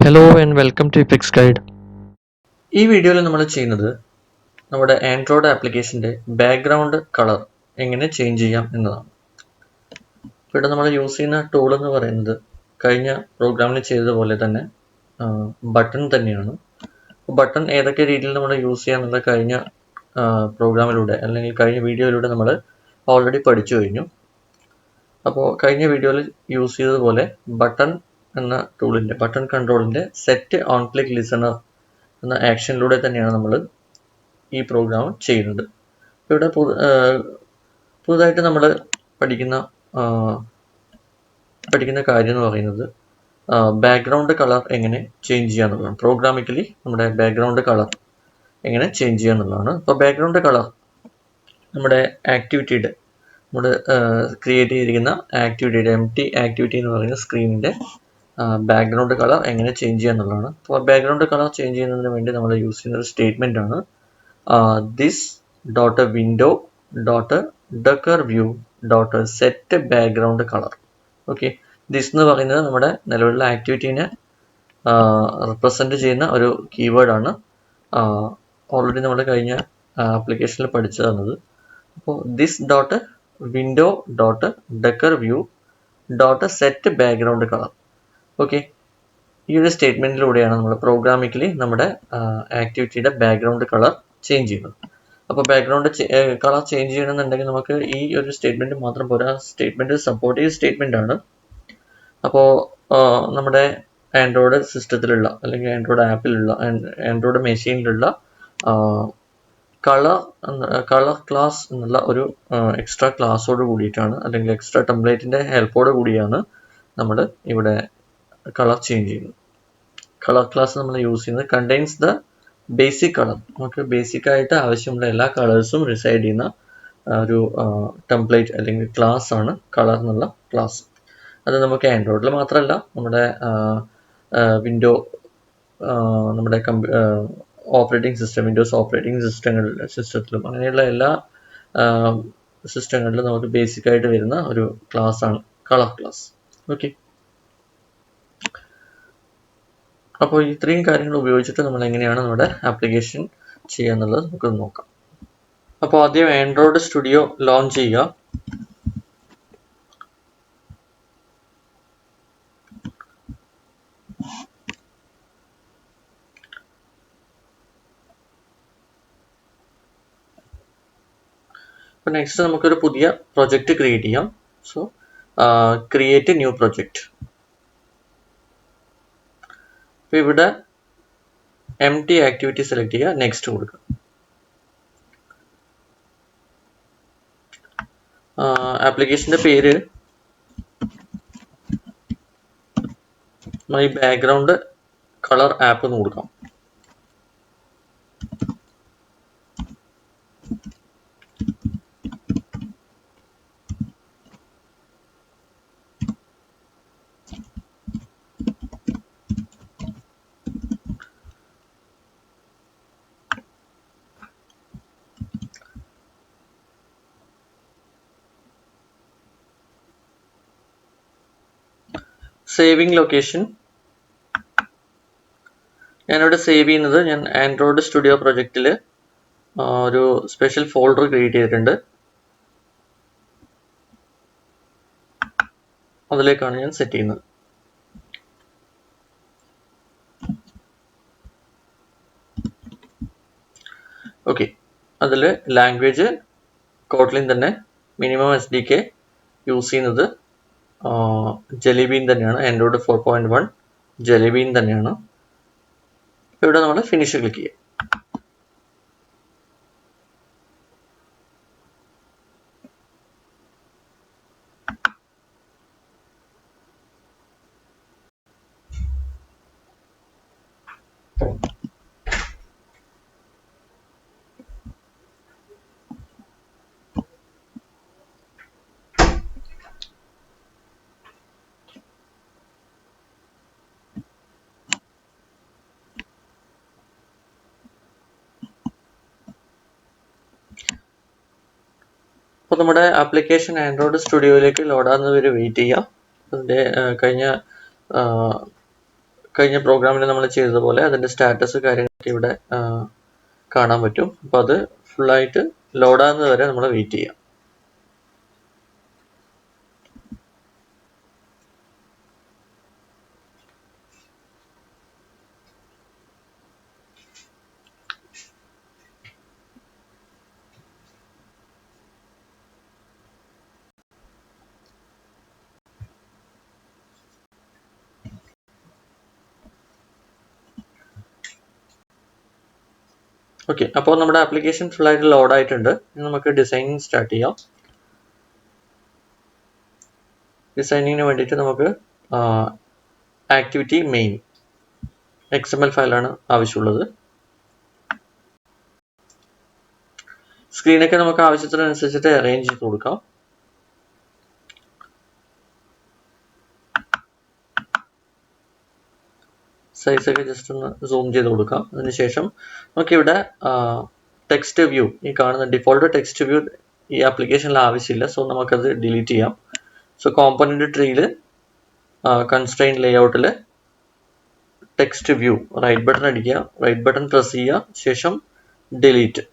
Hello and welcome to iFix guide. ഈ വീഡിയോയിൽ നമ്മൾ ചെയ്യുന്നത് നമ്മുടെ ആൻഡ്രോയിഡ് ആപ്ലിക്കേഷൻ്റെ ബാക്ക്ഗ്രൗണ്ട് കളർ എങ്ങനെ ചേഞ്ച് ചെയ്യാം എന്നതാണ്. ഇവിടെ നമ്മൾ യൂസ് ചെയ്യുന്ന ടൂൾ എന്ന് പറയുന്നത് കഴിഞ്ഞ പ്രോഗ്രാമിൽ ചെയ്തതുപോലെ തന്നെ ബട്ടൺ തന്നെയാണ്. ബട്ടൺ ഏതൊക്കെ രീതിയിൽ നമ്മൾ യൂസ് ചെയ്യാമെന്നുള്ള കഴിഞ്ഞ പ്രോഗ്രാമിലൂടെ അല്ലെങ്കിൽ കഴിഞ്ഞ വീഡിയോയിലൂടെ നമ്മൾ ഓൾറെഡി പഠിച്ചു കഴിഞ്ഞു. അപ്പോൾ കഴിഞ്ഞ വീഡിയോയിൽ യൂസ് ചെയ്തതുപോലെ ബട്ടൺ എന്ന ടൂളിൻ്റെ ബട്ടൺ കൺട്രോളിൻ്റെ സെറ്റ് ഓൺ ക്ലിക്ക് ലിസണർ എന്ന ആക്ഷനിലൂടെ തന്നെയാണ് നമ്മൾ ഈ പ്രോഗ്രാം ചെയ്യുന്നത്. ഇവിടെ പുതുതായിട്ട് നമ്മൾ പഠിക്കുന്ന കാര്യം എന്ന് പറയുന്നത് ബാക്ക്ഗ്രൗണ്ട് കളർ എങ്ങനെ ചേഞ്ച് ചെയ്യുക എന്നുള്ളതാണ്. പ്രോഗ്രാമിക്കലി നമ്മുടെ ബാക്ക്ഗ്രൗണ്ട് കളർ എങ്ങനെ ചേഞ്ച് ചെയ്യുക എന്നുള്ളതാണ്. അപ്പോൾ ബാക്ക്ഗ്രൗണ്ട് കളർ നമ്മുടെ ആക്ടിവിറ്റിയുടെ നമ്മൾ ക്രിയേറ്റ് ചെയ്തിരിക്കുന്ന ആക്ടിവിറ്റിയുടെ എംപ്റ്റി ആക്ടിവിറ്റി എന്ന് പറയുന്ന സ്ക്രീനിൻ്റെ ബാക്ക്ഗ്രൗണ്ട് കളർ എങ്ങനെ ചേഞ്ച് ചെയ്യുക എന്നുള്ളതാണ്. അപ്പോൾ ബാക്ക്ഗ്രൗണ്ട് കളർ ചേഞ്ച് ചെയ്യുന്നതിന് വേണ്ടി നമ്മൾ യൂസ് ചെയ്യുന്ന ഒരു സ്റ്റേറ്റ്മെൻ്റ് ആണ് this dot window dot decker view dot set background colour. Okay, this എന്ന് പറയുന്നത് നമ്മുടെ നിലവിലുള്ള ആക്ടിവിറ്റീനെ റിപ്രസെൻറ്റ് ചെയ്യുന്ന ഒരു കീവേഡാണ്. ഓൾറെഡി നമ്മൾ കഴിഞ്ഞ ആപ്ലിക്കേഷനിൽ പഠിച്ചതാണത്. അപ്പോൾ this dot window dot decker view dot set background colour. Okay, ഈ ഒരു സ്റ്റേറ്റ്മെൻറ്റിലൂടെയാണ് നമ്മൾ പ്രോഗ്രാമിക്കലി നമ്മുടെ ആക്ടിവിറ്റിയുടെ ബാക്ക്ഗ്രൗണ്ട് കളർ ചേഞ്ച് ചെയ്യുന്നത്. അപ്പോൾ ബാക്ക്ഗ്രൗണ്ട് കളർ ചേഞ്ച് ചെയ്യണമെന്നുണ്ടെങ്കിൽ നമുക്ക് ഈ ഒരു സ്റ്റേറ്റ്മെൻറ്റ് മാത്രം പോരാ, സ്റ്റേറ്റ്മെൻറ്റ് സപ്പോർട്ടീവ് സ്റ്റേറ്റ്മെൻ്റ് ആണ്. അപ്പോൾ നമ്മുടെ ആൻഡ്രോയിഡ് സിസ്റ്റത്തിലുള്ള അല്ലെങ്കിൽ ആൻഡ്രോയിഡ് ആപ്പിലുള്ള ആൻഡ്രോയിഡ് മെഷീനിലുള്ള കളർ ക്ലാസ് എന്നുള്ള ഒരു എക്സ്ട്രാ ക്ലാസ്സോട് കൂടിയിട്ടാണ് അല്ലെങ്കിൽ എക്സ്ട്രാ ടെംപ്ലേറ്റിൻ്റെ ഹെൽപ്പോട് കൂടിയാണ് നമ്മൾ ഇവിടെ കളർ ചേഞ്ച് ചെയ്യുന്നത്. കളർ ക്ലാസ് നമ്മൾ യൂസ് ചെയ്യുന്നത് കണ്ടെയ്ൻസ് ദ ബേസിക് കളർ. നമുക്ക് ബേസിക് ആയിട്ട് ആവശ്യമുള്ള എല്ലാ കളേഴ്സും റിസൈഡ് ചെയ്യുന്ന ഒരു ടെംപ്ലേറ്റ് അല്ലെങ്കിൽ ക്ലാസ് ആണ് കളർ എന്നുള്ള ക്ലാസ്. അത് നമുക്ക് ആൻഡ്രോയിഡിൽ മാത്രമല്ല നമ്മുടെ നമ്മുടെ ഓപ്പറേറ്റിംഗ് സിസ്റ്റം വിൻഡോസ് ഓപ്പറേറ്റിംഗ് സിസ്റ്റത്തിലും അങ്ങനെയുള്ള എല്ലാ സിസ്റ്റങ്ങളിലും നമുക്ക് ബേസിക് ആയിട്ട് വരുന്ന ഒരു ക്ലാസ് ആണ് കളർ ക്ലാസ്. ഓക്കെ, അപ്പോൾ ഇത്രയും കാര്യങ്ങൾ ഉപയോഗിച്ചിട്ട് നമ്മൾ എങ്ങനെയാണ് നമ്മുടെ ആപ്ലിക്കേഷൻ ചെയ്യുക എന്നുള്ളത് നമുക്ക് നോക്കാം. അപ്പോൾ ആദ്യം ആൻഡ്രോയിഡ് സ്റ്റുഡിയോ ലോഞ്ച് ചെയ്യുക. അപ്പോൾ നെക്സ്റ്റ് നമുക്കൊരു പുതിയ പ്രൊജക്റ്റ് ക്രിയേറ്റ് ചെയ്യാം. So create new project. അപ്പോൾ ഇവിടെ എംപ്റ്റി ആക്ടിവിറ്റി സെലക്ട് ചെയ്യുക, നെക്സ്റ്റ് കൊടുക്കുക. ആപ്ലിക്കേഷൻ്റെ പേര് മൈ ബാക്ക്ഗ്രൗണ്ട് കളർ ആപ്പ് എന്ന് കൊടുക്കാം. സേവിങ് ലൊക്കേഷൻ ഞാനിവിടെ സേവ് ചെയ്യുന്നത് ഞാൻ ആൻഡ്രോയിഡ് സ്റ്റുഡിയോ പ്രൊജക്റ്റിൽ ഒരു സ്പെഷ്യൽ ഫോൾഡർ ക്രിയേറ്റ് ചെയ്തിട്ടുണ്ട്. അതിലേക്കാണ് ഞാൻ സെറ്റ് ചെയ്യുന്നത്. ഓക്കെ, അതിൽ ലാംഗ്വേജ് കോട്ട്ലിൻ തന്നെ, മിനിമം SDK യൂസ് ചെയ്യുന്നത് ജെല്ലി ബീൻ തന്നെയാണ്, ആൻഡ്രോയിഡ് 4.1 ജെല്ലി ബീൻ തന്നെയാണ്. ഇവിടെ നമ്മൾ ഫിനിഷ് ക്ലിക്ക് ചെയ്യാം. അപ്പോൾ നമ്മുടെ ആപ്ലിക്കേഷൻ ആൻഡ്രോയിഡ് സ്റ്റുഡിയോയിലേക്ക് ലോഡാകുന്നത് വരെ വെയിറ്റ് ചെയ്യാം. അതിൻ്റെ കഴിഞ്ഞ കഴിഞ്ഞ പ്രോഗ്രാമിൽ നമ്മൾ ചെയ്തതുപോലെ അതിൻ്റെ സ്റ്റാറ്റസ് കാര്യങ്ങളൊക്കെ ഇവിടെ കാണാൻ പറ്റും. അപ്പോൾ അത് ഫുള്ളായിട്ട് ലോഡാകുന്നത് വരെ നമ്മൾ വെയിറ്റ് ചെയ്യാം. ഓക്കെ, അപ്പോൾ നമ്മുടെ ആപ്ലിക്കേഷൻ ഫുള്ളായിട്ട് ലോഡ് ആയിട്ടുണ്ട്. ഇനി നമുക്ക് ഡിസൈനിങ് സ്റ്റാർട്ട് ചെയ്യാം. ഡിസൈനിങ്ങിന് വേണ്ടിയിട്ട് നമുക്ക് ആക്ടിവിറ്റി മെയിൻ XML ഫയലാണ് ആവശ്യമുള്ളത്. സ്ക്രീനൊക്കെ നമുക്ക് ആവശ്യത്തിനനുസരിച്ചിട്ട് അറേഞ്ച് ചെയ്ത് കൊടുക്കാം. സൈസൊക്കെ ജസ്റ്റ് ഒന്ന് സൂം ചെയ്ത് കൊടുക്കാം. അതിനുശേഷം നമുക്കിവിടെ ടെക്സ്റ്റ് വ്യൂ, ഈ കാണുന്ന ഡിഫോൾട്ട് ടെക്സ്റ്റ് വ്യൂ ഈ ആപ്ലിക്കേഷനിൽ ആവശ്യമില്ല. സോ നമുക്കത് ഡിലീറ്റ് ചെയ്യാം. സോ കോമ്പണന്റ് ട്രീയിൽ കൺസ്ട്രെയിൻ ലേഔട്ടിൽ ടെക്സ്റ്റ് വ്യൂ റൈറ്റ് ബട്ടൺ അടിക്കുക, റൈറ്റ് ബട്ടൺ പ്രസ് ചെയ്യുക, ശേഷം ഡിലീറ്റ്.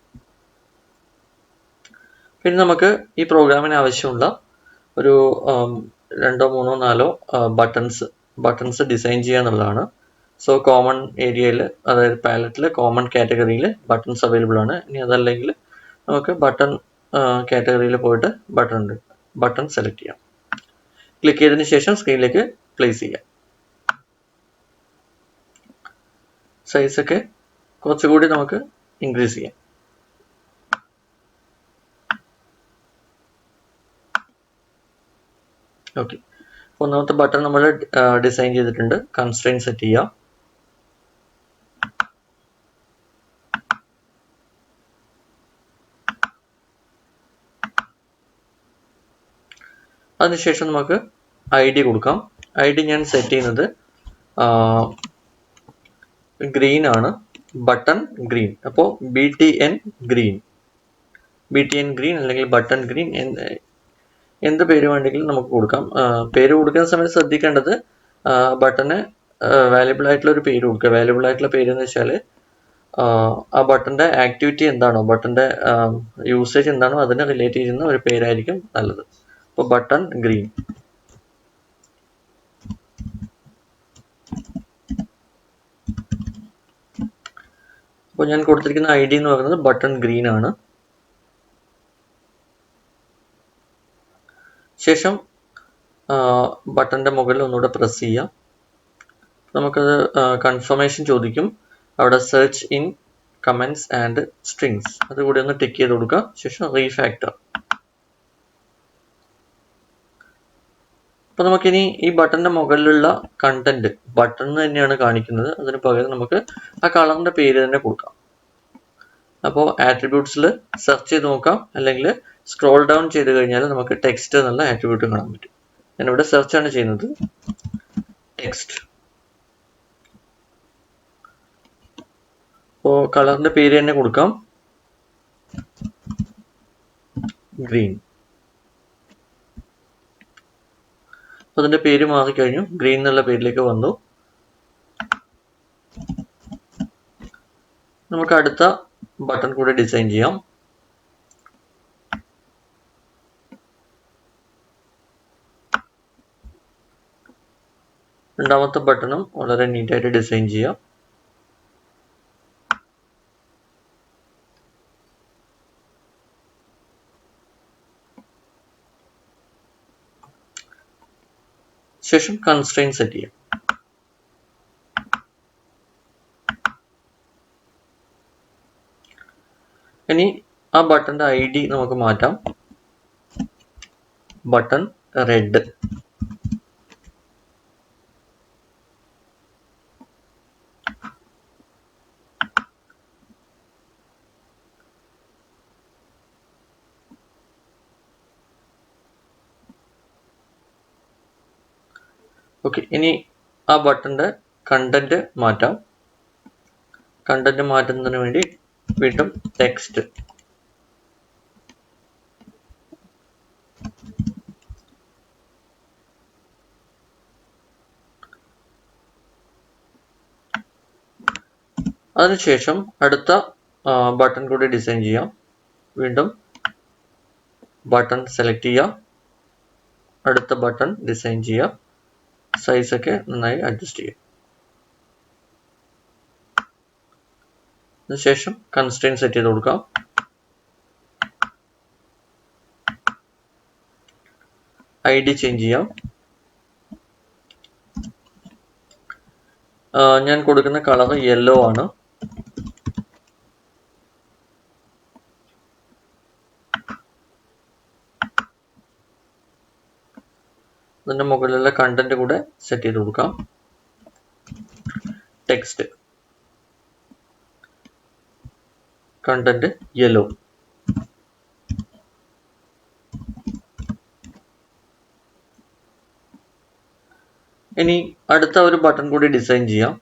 പിന്നെ നമുക്ക് ഈ പ്രോഗ്രാമിന് ആവശ്യമുള്ള ഒരു 2 3 4 ബട്ടൺസ് ഡിസൈൻ ചെയ്യുക എന്നുള്ളതാണ്. സോ കോമൺ ഏരിയയിൽ, അതായത് പാലറ്റിൽ കോമൺ കാറ്റഗറിയിൽ ബട്ടൺസ് അവൈലബിൾ ആണ്. ഇനി അതല്ലെങ്കിൽ നമുക്ക് ബട്ടൺ കാറ്റഗറിയിൽ പോയിട്ട് ബട്ടൺ സെലക്ട് ചെയ്യാം. ക്ലിക്ക് ചെയ്തതിന് ശേഷം സ്ക്രീനിലേക്ക് പ്ലേസ് ചെയ്യാം. സൈസൊക്കെ കുറച്ചുകൂടി നമുക്ക് ഇൻക്രീസ് ചെയ്യാം. ഓക്കെ, ഒന്നാമത്തെ ബട്ടൺ നമ്മൾ ഡിസൈൻ ചെയ്തിട്ടുണ്ട്. കൺസ്ട്രെയിൻ സെറ്റ് ചെയ്യാം. അതിനുശേഷം നമുക്ക് ID കൊടുക്കാം. ID ഞാൻ സെറ്റ് ചെയ്യുന്നത് ഗ്രീൻ ആണ്, ബട്ടൺ ഗ്രീൻ. അപ്പോൾ BTN ഗ്രീൻ അല്ലെങ്കിൽ ബട്ടൺ ഗ്രീൻ, എന്ത് പേര് വേണമെങ്കിലും നമുക്ക് കൊടുക്കാം. പേര് കൊടുക്കുന്ന സമയത്ത് ശ്രദ്ധിക്കേണ്ടത് ബട്ടണ് വാല്യബിൾ ആയിട്ടുള്ള ഒരു പേര് കൊടുക്കുക. വാല്യബിൾ ആയിട്ടുള്ള പേര് എന്ന് വെച്ചാൽ ആ ബട്ടന്റെ ആക്ടിവിറ്റി എന്താണോ, ബട്ടന്റെ യൂസേജ് എന്താണോ അതിനെ റിലേറ്റ് ചെയ്യുന്ന ഒരു പേരായിരിക്കും നല്ലത്. അപ്പോൾ ബട്ടൺ ഗ്രീൻ. അപ്പോൾ ഞാൻ കൊടുത്തിരിക്കുന്ന ID എന്ന് പറയുന്നത് ബട്ടൺ ഗ്രീൻ ആണ്. ശേഷം ബട്ടന്റെ മുകളിൽ ഒന്നുകൂടെ പ്രസ് ചെയ്യാം. നമുക്കത് കൺഫർമേഷൻ ചോദിക്കും. അവിടെ search in comments and strings അതുകൂടി ഒന്ന് ടിക്ക് ചെയ്ത് കൊടുക്കുക. ശേഷം റീഫാക്ടർ. അപ്പോൾ നമുക്കിനി ഈ ബട്ടന്റെ മുകളിലുള്ള കണ്ടന്റ് ബട്ടൺ തന്നെയാണ് കാണിക്കുന്നത്. അതിന് പകരം നമുക്ക് ആ കളറിന്റെ പേര് തന്നെ കൊടുക്കാം. അപ്പോൾ ആട്രിബ്യൂട്ട്സിൽ സെർച്ച് ചെയ്ത് നോക്കാം, അല്ലെങ്കിൽ സ്ക്രോൾ ഡൗൺ ചെയ്ത് കഴിഞ്ഞാൽ നമുക്ക് ടെക്സ്റ്റ് എന്നുള്ള ആട്രിബ്യൂട്ട് കാണാൻ പറ്റും. ഞാനിവിടെ സെർച്ച് ആണ് ചെയ്യുന്നത്, ടെക്സ്റ്റ്. അപ്പോൾ കളറിന്റെ പേര് തന്നെ കൊടുക്കാം, ഗ്രീൻ. അപ്പോൾ അതിന്റെ പേര് മാറിക്കഴിഞ്ഞു, ഗ്രീൻ എന്നുള്ള പേരിലേക്ക് വന്നു. നമുക്ക് അടുത്ത ബട്ടൺ കൂടെ ഡിസൈൻ ചെയ്യാം. രണ്ടാമത്തെ ബട്ടണും വളരെ നീറ്റായിട്ട് ഡിസൈൻ ചെയ്യാം. ശേഷം കൺസ്ട്രെയിൻ സെറ്റ് ചെയ്യാം. ഇനി ആ ബട്ടന്റെ ID നമുക്ക് മാറ്റാം, ബട്ടൺ റെഡ്. ഓക്കെ, ഇനി ആ ബട്ടന്റെ കണ്ടന്റ് മാറ്റാം. കണ്ടന്റ് മാറ്റുന്നതിന് വേണ്ടി വീണ്ടും ടെക്സ്റ്റ്. അതിനുശേഷം അടുത്ത ബട്ടൺ കൂടി ഡിസൈൻ ചെയ്യാം. വീണ്ടും ബട്ടൺ സെലക്ട് ചെയ്യാം, അടുത്ത ബട്ടൺ ഡിസൈൻ ചെയ്യാം, സൈസ് ഒക്കെ നന്നായി അഡ്ജസ്റ്റ് ചെയ്യാം. അതിനുശേഷം കൺസ്ട്രെയിന്റ് സെറ്റ് ചെയ്ത് കൊടുക്കാം. ID ചേഞ്ച് ചെയ്യാം. ഞാൻ കൊടുക്കുന്ന കളർ യെല്ലോ ആണ്. അതിന്റെ മുകളിലുള്ള കണ്ടന്റ് കൂടെ സെറ്റ് ചെയ്ത് കൊടുക്കാം. Text content yellow. ഇനി അടുത്ത ഒരു ബട്ടൺ കൂടി ഡിസൈൻ ചെയ്യാം.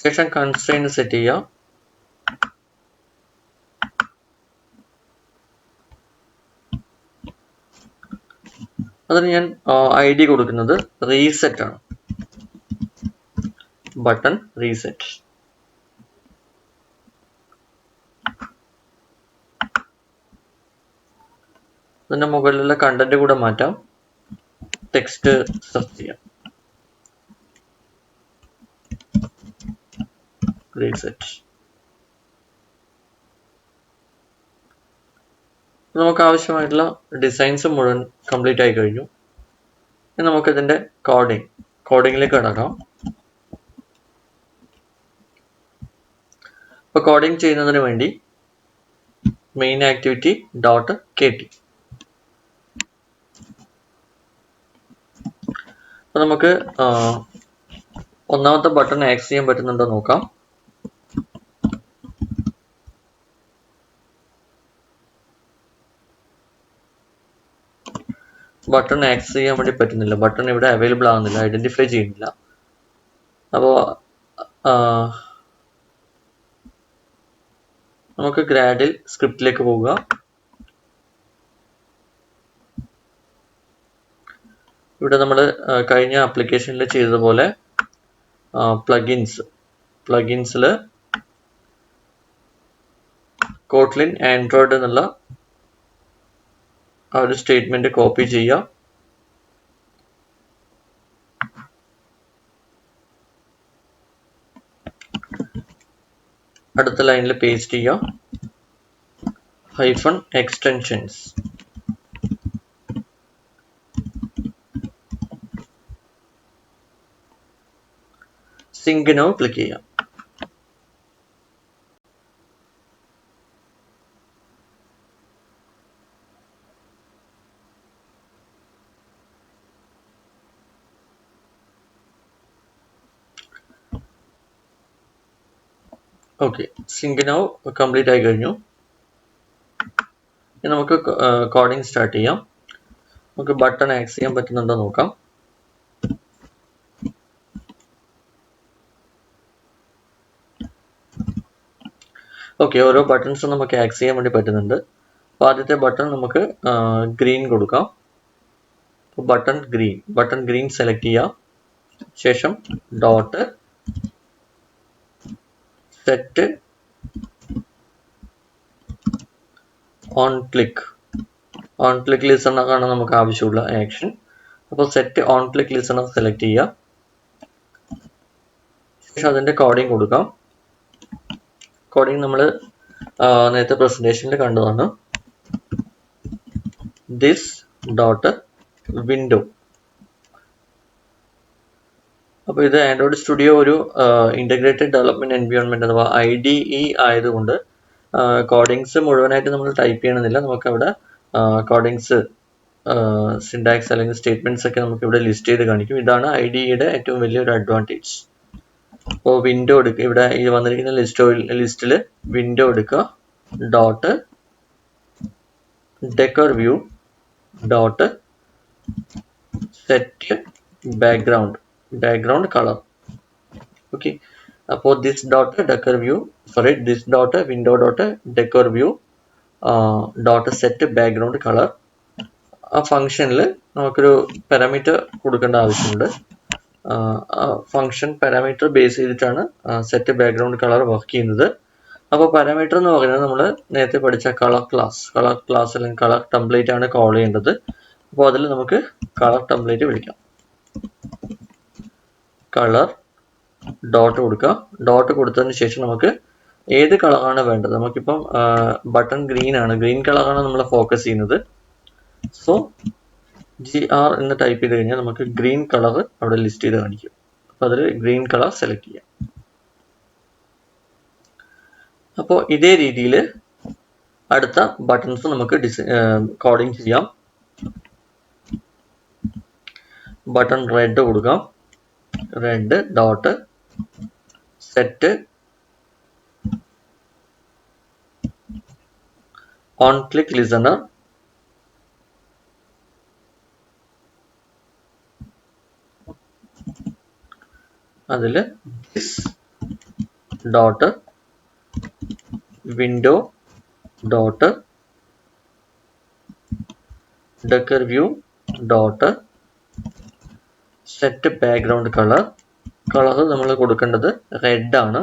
ശേഷം കൺസ്ട്രെയിന്റ് സെറ്റ് ചെയ്യാം. അതിന് ഞാൻ ID കൊടുക്കുന്നത് റീസെറ്റ് ആണ്. Button reset. അതിന്റെ മുകളിലുള്ള കണ്ടന്റ് കൂടെ മാറ്റാം. ടെക്സ്റ്റ് സെർച്ച് ചെയ്യാം. റീസെറ്റ്. നമുക്ക് ആവശ്യമായിട്ടുള്ള ഡിസൈൻസ് മുഴുവൻ കംപ്ലീറ്റ് ആയി കഴിഞ്ഞു. ഇനി നമുക്ക് ഇതിന്റെ കോഡിങ്ങിലേക്ക് കടക്കാം. അപ്പോൾ കോഡിങ് ചെയ്യുന്നതിന് വേണ്ടി മെയിൻ ആക്ടിവിറ്റി ഡോട്ട് KT. അപ്പോൾ നമുക്ക് ഒന്നാമത്തെ ബട്ടൺ ആക്സസ് ചെയ്യാൻ പറ്റുന്നുണ്ടോ നോക്കാം. ബട്ടൺ ആക്സസ് ചെയ്യാൻ വേണ്ടി പറ്റുന്നില്ല. ബട്ടൺ ഇവിടെ അവൈലബിൾ ആകുന്നില്ല, ഐഡന്റിഫൈ ചെയ്യുന്നില്ല. അപ്പോൾ നമുക്ക് ഗ്രാഡിൽ സ്ക്രിപ്റ്റിലേക്ക് പോവുക. ഇവിടെ നമ്മൾ കഴിഞ്ഞ ആപ്ലിക്കേഷനിൽ ചെയ്തതുപോലെ പ്ലഗിൻസിൽ കോട്ട്ലിൻ ആൻഡ്രോയിഡ് എന്നുള്ള ആ ഒരു സ്റ്റേറ്റ്മെന്റ് കോപ്പി ചെയ്യാം. അടുത്ത ലൈനിൽ പേസ്റ്റ് ചെയ്യാം. -extensions സിങ്ക് നൗ ക്ലിക്ക് ചെയ്യാം. ഓക്കെ, സിങ്ക് നൗ കംപ്ലീറ്റ് ആയി കഴിഞ്ഞു. ഇനി നമുക്ക് കോഡിങ് സ്റ്റാർട്ട് ചെയ്യാം. നമുക്ക് ബട്ടൺ ആക്സസ് ചെയ്യാൻ പറ്റുന്നുണ്ടോ നോക്കാം. ഓക്കെ, ഓരോ ബട്ടൺസും നമുക്ക് ആക്സസ് ചെയ്യാൻ വേണ്ടി പറ്റുന്നുണ്ട്. അപ്പോൾ ആദ്യത്തെ ബട്ടൺ നമുക്ക് ഗ്രീൻ കൊടുക്കാം. ബട്ടൺ ഗ്രീൻ സെലക്ട് ചെയ്യാം. ശേഷം ഡോട്ട് സെറ്റ് ഓൺ ക്ലിക്ക് ലിസണറാണ് നമുക്ക് ആവശ്യമുള്ള ആക്ഷൻ. അപ്പോൾ set on click listener select ചെയ്യുക. ശേഷം അതിന്റെ കോഡിങ് കൊടുക്കാം. കോഡിങ് നമ്മൾ നേരത്തെ പ്രസന്റേഷനിൽ കണ്ടതാണ്. This dot window. അപ്പോൾ ഇത് ആൻഡ്രോയിഡ് സ്റ്റുഡിയോ ഒരു ഇന്റഗ്രേറ്റഡ് ഡെവലപ്മെന്റ് എൻവയോൺമെന്റ് അഥവാ IDE ആയതുകൊണ്ട് കോഡിങ്സ് മുഴുവനായിട്ട് നമ്മൾ ടൈപ്പ് ചെയ്യണമെന്നില്ല. നമുക്ക് അവിടെ കോഡിങ്സ് സിൻടാക്സ് അല്ലെങ്കിൽ സ്റ്റേറ്റ്മെന്റ്സ് ഒക്കെ നമുക്ക് ഇവിടെ ലിസ്റ്റ് ചെയ്ത് കാണിക്കും. ഇതാണ് IDEയുടെ ഏറ്റവും വലിയൊരു അഡ്വാൻറ്റേജ്. അപ്പോൾ വിൻഡോ എടുക്കുക. ഇവിടെ ഈ വന്നിരിക്കുന്ന ലിസ്റ്റിൽ വിൻഡോ എടുക്കുക. Dot decor view dot set background colour. Okay, അപ്പോൾ this dot decor view this dot window dot decor view dot set background colour. ആ ഫംഗ്ഷനിൽ നമുക്കൊരു പാരാമീറ്റർ കൊടുക്കേണ്ട ആവശ്യമുണ്ട്. ഫംഗ്ഷൻ പാരാമീറ്റർ ബേസ് ചെയ്തിട്ടാണ് സെറ്റ് ബാക്ക്ഗ്രൗണ്ട് കളർ വർക്ക് ചെയ്യുന്നത്. അപ്പോൾ പാരാമീറ്റർ എന്ന് പറയുന്നത് നമ്മൾ നേരത്തെ പഠിച്ച കളർ ക്ലാസ് അല്ലെങ്കിൽ കളർ ടെംപ്ലേറ്റ് ആണ് കോൾ ചെയ്യേണ്ടത്. അപ്പോൾ അതിൽ നമുക്ക് കളർ ടെംപ്ലേറ്റ് വിളിക്കാം. കളർ ഡോട്ട് കൊടുക്കാം. ഡോട്ട് കൊടുത്തതിന് ശേഷം നമുക്ക് ഏത് കളറാണ് വേണ്ടത്, നമുക്കിപ്പം ബട്ടൺ ഗ്രീൻ ആണ്, ഗ്രീൻ കളറാണ് നമ്മൾ ഫോക്കസ് ചെയ്യുന്നത്. സോ GR എന്ന് ടൈപ്പ് ചെയ്ത് കഴിഞ്ഞാൽ നമുക്ക് ഗ്രീൻ കളർ അവിടെ ലിസ്റ്റ് ചെയ്ത് കാണിക്കും. അപ്പോൾ അതിൽ ഗ്രീൻ കളർ സെലക്ട് ചെയ്യാം. അപ്പോൾ ഇതേ രീതിയിൽ അടുത്ത ബട്ടൺസ് നമുക്ക് കോഡിങ് ചെയ്യാം. ബട്ടൺ റെഡ് കൊടുക്കാം. Red dot set on click listener അതിൽ this dot window dot decor view dot set background colour. Colour നമ്മൾ കൊടുക്കേണ്ടത് റെഡ് ആണ്.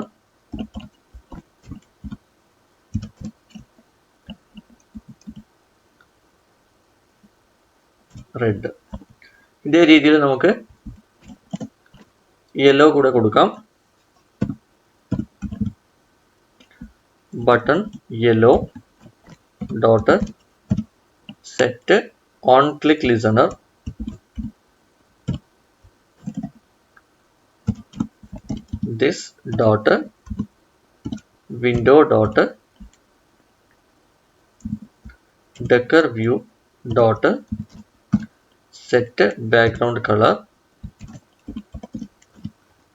റെഡ്. ഇതേ രീതിയിൽ നമുക്ക് യെല്ലോ കൂടെ കൊടുക്കാം. Button yellow dot set on click listener this dot window dot decor view dot set background colour.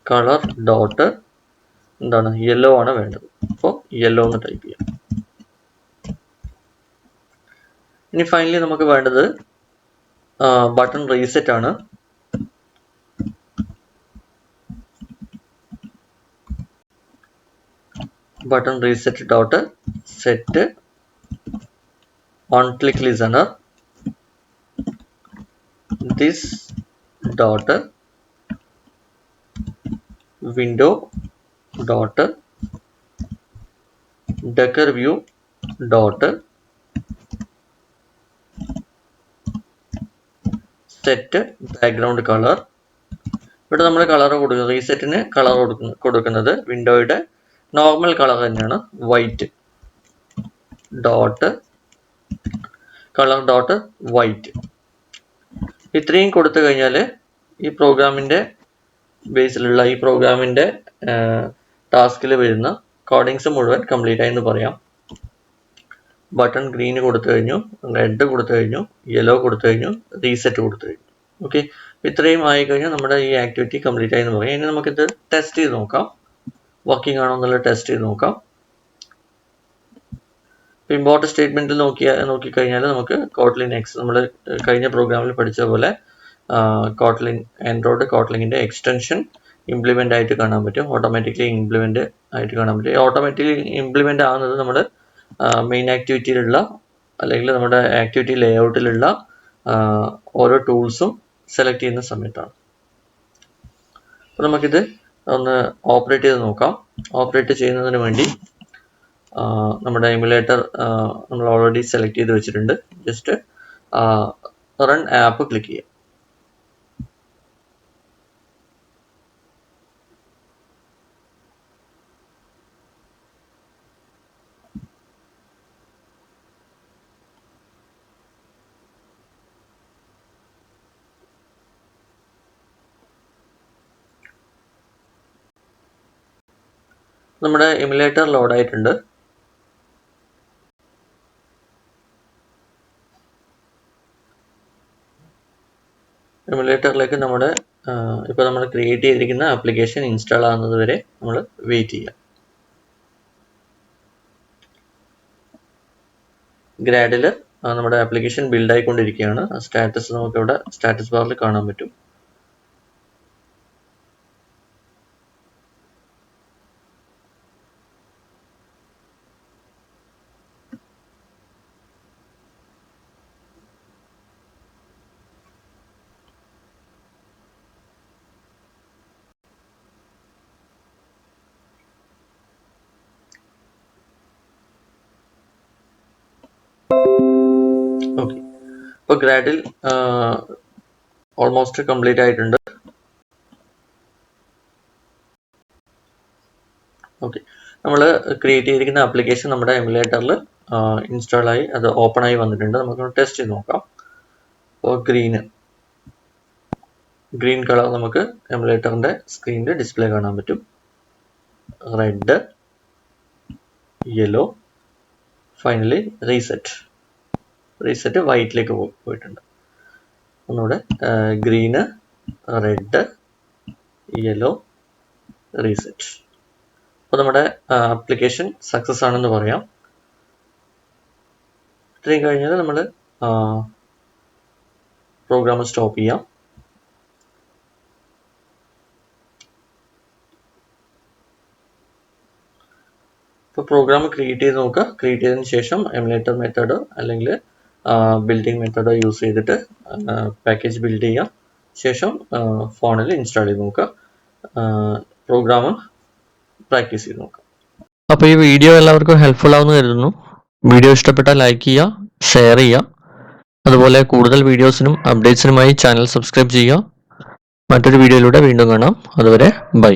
Colour dot എന്താണ്, yellow ആണ് വേണ്ടത്. അപ്പോൾ യെല്ലോ എന്ന് ടൈപ്പ് ചെയ്യാം. ഇനി ഫൈനലി നമുക്ക് വേണ്ടത് ബട്ടൺ റീസെറ്റ് ആണ്. Button reset dot set on click listener this dot window dot decor view dot set background colour. ഇവിടെ നമ്മൾ കളർ കൊടുക്കുന്നത്, റീസെറ്റിന് കളർ കൊടുക്കുന്നത് വിൻഡോയുടെ നോർമൽ കളർ തന്നെയാണ്, white. Dot colour dot white. ഇത്രയും കൊടുത്തു കഴിഞ്ഞാൽ ഈ പ്രോഗ്രാമിൻ്റെ ബേസിലുള്ള ഈ പ്രോഗ്രാമിൻ്റെ ടാസ്കിൽ വരുന്ന കോഡിങ്സ് മുഴുവൻ കംപ്ലീറ്റ് ആയി എന്ന് പറയാം. ബട്ടൺ ഗ്രീൻ കൊടുത്തു കഴിഞ്ഞു, റെഡ് കൊടുത്തു കഴിഞ്ഞു, യെല്ലോ കൊടുത്തു കഴിഞ്ഞു, റീസെറ്റ് കൊടുത്തു കഴിഞ്ഞു. ഓക്കെ, ഇത്രയും ആയി കഴിഞ്ഞാൽ നമ്മുടെ ഈ ആക്ടിവിറ്റി കംപ്ലീറ്റ് ആയി എന്ന് പറയാം. ഇനി നമുക്കിത് ടെസ്റ്റ് ചെയ്ത് നോക്കാം, വർക്കിംഗ് ആണോ എന്നുള്ളത് ടെസ്റ്റ് ചെയ്ത് നോക്കാം. ഇമ്പോർട്ട് സ്റ്റേറ്റ്മെന്റിൽ നോക്കിക്കഴിഞ്ഞാൽ നമുക്ക് കോട്ട്ലിൻ എക്സ്, നമ്മൾ കഴിഞ്ഞ പ്രോഗ്രാമിൽ പഠിച്ച പോലെ കോട്ട്ലിൻ ആൻഡ്രോയിഡ് കോട്ട്ലിങ്ങിന്റെ എക്സ്റ്റൻഷൻ ഇംപ്ലിമെന്റ് ആയിട്ട് കാണാൻ പറ്റും, ഓട്ടോമാറ്റിക്കലി ഇംപ്ലിമെന്റ് ആയിട്ട് കാണാൻ പറ്റും. ഓട്ടോമാറ്റിക്കലി ഇംപ്ലിമെന്റ് ആകുന്നത് നമ്മുടെ മെയിൻ ആക്ടിവിറ്റിയിലുള്ള അല്ലെങ്കിൽ നമ്മുടെ ആക്ടിവിറ്റി ലേഔട്ടിലുള്ള ഓരോ ടൂൾസും സെലക്ട് ചെയ്യുന്ന സമയത്താണ്. അപ്പോൾ നമുക്കിത് ഒന്ന് ഓപ്പറേറ്റ് ചെയ്ത് നോക്കാം. ഓപ്പറേറ്റ് ചെയ്യുന്നതിന് വേണ്ടി നമ്മുടെ എമുലേറ്റർ നമ്മൾ ഓൾറെഡി സെലക്ട് ചെയ്ത് വെച്ചിട്ടുണ്ട്. ജസ്റ്റ് റൺ ആപ്പ് ക്ലിക്ക് ചെയ്യാം. നമ്മുടെ എമുലേറ്റർ ലോഡ് ആയിട്ടുണ്ട്. എമുലേറ്ററിലേക്ക് നമ്മുടെ ഇപ്പോൾ നമ്മൾ ക്രിയേറ്റ് ചെയ്തിരിക്കുന്ന ആപ്ലിക്കേഷൻ ഇൻസ്റ്റാൾ ആകുന്നത് വരെ നമ്മൾ വെയിറ്റ് ചെയ്യാം. ഗ്രാഡിൽ നമ്മുടെ ആപ്ലിക്കേഷൻ ബിൽഡ് ആയിക്കൊണ്ടിരിക്കുകയാണ്. സ്റ്റാറ്റസ് നമുക്കിവിടെ സ്റ്റാറ്റസ് ബാറിൽ കാണാൻ പറ്റും. ഇപ്പോൾ ഗ്രാഡിൽ ഓൾമോസ്റ്റ് കംപ്ലീറ്റ് ആയിട്ടുണ്ട്. ഓക്കെ, നമ്മൾ ക്രിയേറ്റ് ചെയ്തിരിക്കുന്ന ആപ്ലിക്കേഷൻ നമ്മുടെ എമുലേറ്ററിൽ ഇൻസ്റ്റാൾ ആയി അത് ഓപ്പൺ ആയി വന്നിട്ടുണ്ട്. നമുക്ക് ടെസ്റ്റ് ചെയ്ത് നോക്കാം. അപ്പോൾ ഗ്രീൻ കളർ നമുക്ക് എമുലേറ്ററിൻ്റെ സ്ക്രീനിൽ ഡിസ്പ്ലേ കാണാൻ പറ്റും. റെഡ്, യെല്ലോ, ഫൈനലി റീസെറ്റ് വൈറ്റിലേക്ക് പോയിട്ടുണ്ട്. ഒന്നുകൂടെ ഗ്രീന്, റെഡ്, യെല്ലോ, റീസെറ്റ്. അപ്പോൾ നമ്മുടെ ആപ്ലിക്കേഷൻ സക്സസ് ആണെന്ന് പറയാം. ഇത്രയും കഴിഞ്ഞാൽ നമ്മൾ പ്രോഗ്രാം സ്റ്റോപ്പ് ചെയ്യാം. ഇപ്പോൾ പ്രോഗ്രാം ക്രിയേറ്റ് ചെയ്ത് നോക്കുക. ക്രിയേറ്റ് ചെയ്തതിന് ശേഷം എമുലേറ്റർ മെത്തേഡോ അല്ലെങ്കിൽ ബിൽഡിംഗ് മെത്തേഡോ യൂസ് ചെയ്തിട്ട് പാക്കേജ് ബിൽഡ് ചെയ്യാം. ശേഷം ഫോണിൽ ഇൻസ്റ്റാൾ ചെയ്ത് നോക്കുക. പ്രോഗ്രാം പ്രാക്ടീസ് ചെയ്ത് നോക്കാം. അപ്പോൾ ഈ വീഡിയോ എല്ലാവർക്കും ഹെൽപ്ഫുൾ ആവുമെന്ന് കരുതുന്നു. വീഡിയോ ഇഷ്ടപ്പെട്ടാൽ ലൈക്ക് ചെയ്യുക, ഷെയർ ചെയ്യുക. അതുപോലെ കൂടുതൽ വീഡിയോസിനും അപ്ഡേറ്റ്സിനുമായി ചാനൽ സബ്സ്ക്രൈബ് ചെയ്യുക. മറ്റൊരു വീഡിയോയിലൂടെ വീണ്ടും കാണാം. അതുവരെ ബൈ.